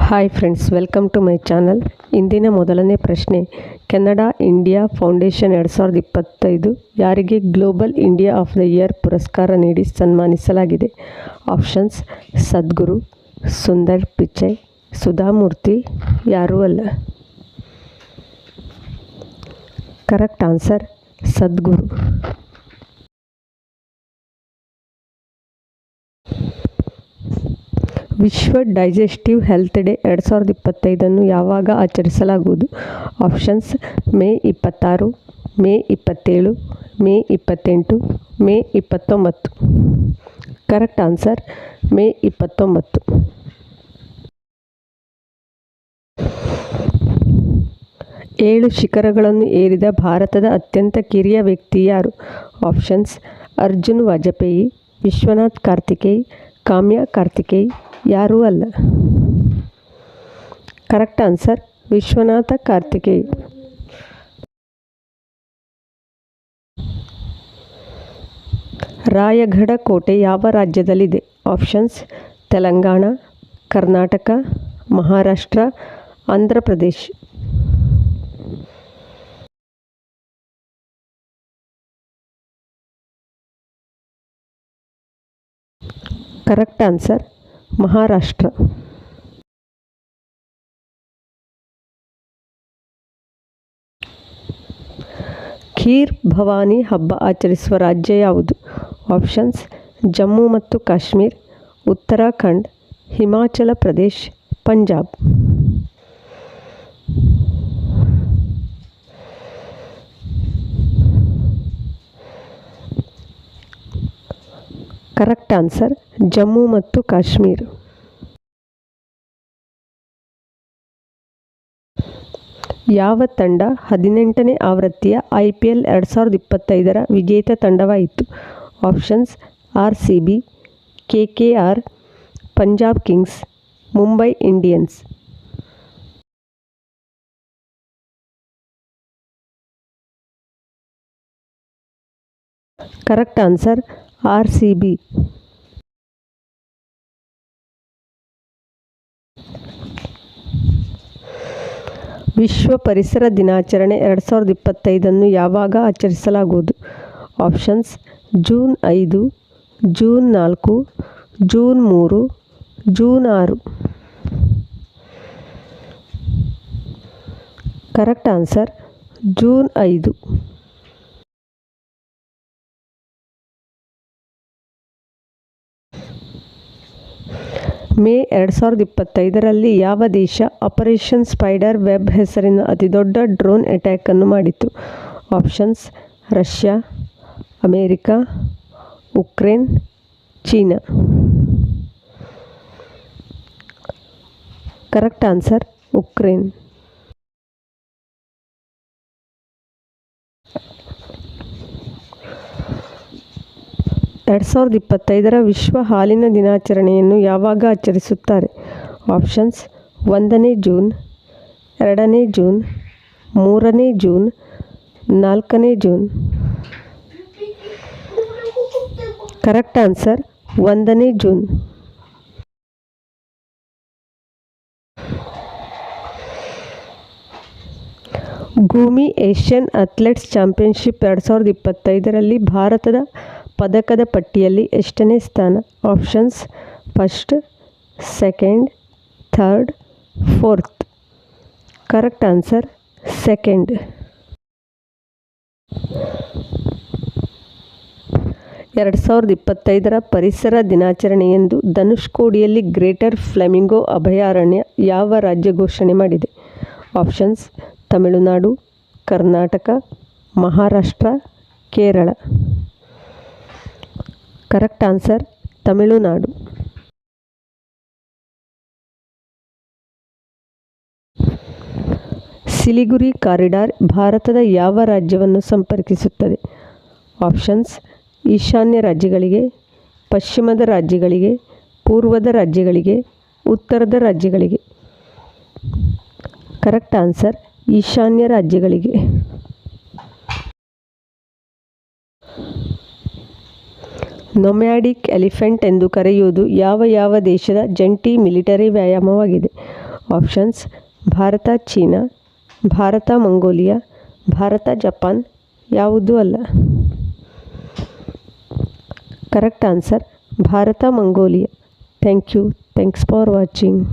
Hi friends, welcome to my channel. ಇಂದಿನ ಮೊದಲನೇ ಪ್ರಶ್ನೆ, ಕೆನಡಾ ಇಂಡಿಯಾ ಫೌಂಡೇಶನ್ 2025 ಯಾರಿಗೆ global India of the year ಪುರಸ್ಕಾರ ನೀಡಿ ಸನ್ಮಾನಿಸಲಾಗಿದೆ? ಆಪ್ಷನ್ಸ್: ಸದ್ಗುರು, ಸುಂದರ್ ಪಿಚೈ, ಸುಧಾಮೂರ್ತಿ, ಯಾರೂ ಅಲ್ಲ. ಕರೆಕ್ಟ್ ಆನ್ಸರ್: ಸದ್ಗುರು. ವಿಶ್ವ ಡೈಜೆಸ್ಟಿವ್ ಹೆಲ್ತ್ ಡೇ 2025 ಯಾವಾಗ ಆಚರಿಸಲಾಗುವುದು? Options: May 26, May 27, May 28, May 29. Correct answer: May 29. ಏಳು ಶಿಖರಗಳನ್ನು ಏರಿದ ಭಾರತದ ಅತ್ಯಂತ ಕಿರಿಯ ವ್ಯಕ್ತಿ ಯಾರು? ಆಪ್ಷನ್ಸ್: ಅರ್ಜುನ್ ವಾಜಪೇಯಿ, ವಿಶ್ವನಾಥ್ ಕಾರ್ತಿಕೇಯ್, ಕಾಮ್ಯಾ ಕಾರ್ತಿಕೇಯ್, ಯಾರೂ ಅಲ್ಲ. Correct answer: Vishwanath Karthikey. ರಾಯಗಢ ಕೋಟೆ ಯಾವ ರಾಜ್ಯದಲ್ಲಿದೆ? Options: Telangana, Karnataka, Maharashtra, Andhra Pradesh. Correct answer: Maharashtra. Kheer Bhavani ಹಬ್ಬ ಆಚರಿಸುವ ರಾಜ್ಯ ಯಾವುದು? ಆಪ್ಷನ್ಸ್: ಜಮ್ಮು ಮತ್ತು ಕಾಶ್ಮೀರ್, ಉತ್ತರಾಖಂಡ್, ಹಿಮಾಚಲ ಪ್ರದೇಶ್, ಪಂಜಾಬ್. ಕರೆಕ್ಟ್ ಆನ್ಸರ್: ಜಮ್ಮು ಮತ್ತು ಕಾಶ್ಮೀರ್. ಯಾವ ತಂಡ 18ನೇ ಆವೃತ್ತಿಯ IPL 2025 ವಿಜೇತ ತಂಡವಾಯಿತು? Options: RCB, KKR, Punjab kings, Mumbai Indians. Correct answer: RCB. ವಿಶ್ವ ಪರಿಸರ ದಿನಾಚರಣೆ 2025 ಯಾವಾಗ ಆಚರಿಸಲಾಗುವುದು? Options: June 5, June 4, June 3, June 6. Correct answer: June 5. May 2025 ಯಾವ ದೇಶ ಆಪರೇಷನ್ ಸ್ಪೈಡರ್ ವೆಬ್ ಹೆಸರಿನ ಅತಿದೊಡ್ಡ ಡ್ರೋನ್ ಅಟ್ಯಾಕ್ ಅನ್ನು ಮಾಡಿತು? Options: Russia, America, Ukraine, China. Correct answer: Ukraine. - 2025 ವಿಶ್ವ ಹಾಲಿನ ದಿನಾಚರಣೆಯನ್ನು ಯಾವಾಗ ಆಚರಿಸುತ್ತಾರೆ? ಆಪ್ಷನ್ಸ್: 1ನೇ ಜೂನ್, 2ನೇ ಜೂನ್, 3ನೇ ಜೂನ್, 4ನೇ ಜೂನ್. ಕರೆಕ್ಟ್ ಆನ್ಸರ್: 1ನೇ June. Gumi Asian athletes championship 2025 ಭಾರತದ ಪದಕದ ಪಟ್ಟಿಯಲ್ಲಿ ಎಷ್ಟನೇ ಸ್ಥಾನ? ಆಪ್ಷನ್ಸ್: first, second, third, fourth. Correct answer: second. 2025 ಪರಿಸರ ದಿನಾಚರಣೆಯಂದು ಧನುಷ್ಕೋಡಿಯಲ್ಲಿ ಗ್ರೇಟರ್ ಫ್ಲೆಮಿಂಗೋ ಅಭಯಾರಣ್ಯ ಯಾವ ರಾಜ್ಯ ಘೋಷಣೆ ಮಾಡಿದೆ? Options: Tamil Nadu, Karnataka, Maharashtra, Kerala. Correct answer: Tamil Nadu. Siliguri corridor ಭಾರತದ ಯಾವ ರಾಜ್ಯವನ್ನು ಸಂಪರ್ಕಿಸುತ್ತದೆ? ಆಪ್ಷನ್ಸ್: ಈಶಾನ್ಯ ರಾಜ್ಯಗಳಿಗೆ, ಪಶ್ಚಿಮದ ರಾಜ್ಯಗಳಿಗೆ, ಪೂರ್ವದ ರಾಜ್ಯಗಳಿಗೆ, ಉತ್ತರದ ರಾಜ್ಯಗಳಿಗೆ. ಕರೆಕ್ಟ್ ಆನ್ಸರ್: ಈಶಾನ್ಯ ರಾಜ್ಯಗಳಿಗೆ. ನೊಮ್ಯಾಡಿಕ್ ಎಲಿಫೆಂಟ್ ಎಂದು ಕರೆಯುವುದು ಯಾವ ದೇಶದ ಜಂಟಿ ಮಿಲಿಟರಿ ವ್ಯಾಯಾಮವಾಗಿದೆ? Options Bharat China, Bharat Mongolia, Bharat Japan. ಯಾವುದೂ ಅಲ್ಲ. Correct answer Bharat Mongolia. Thank you. Thanks for watching.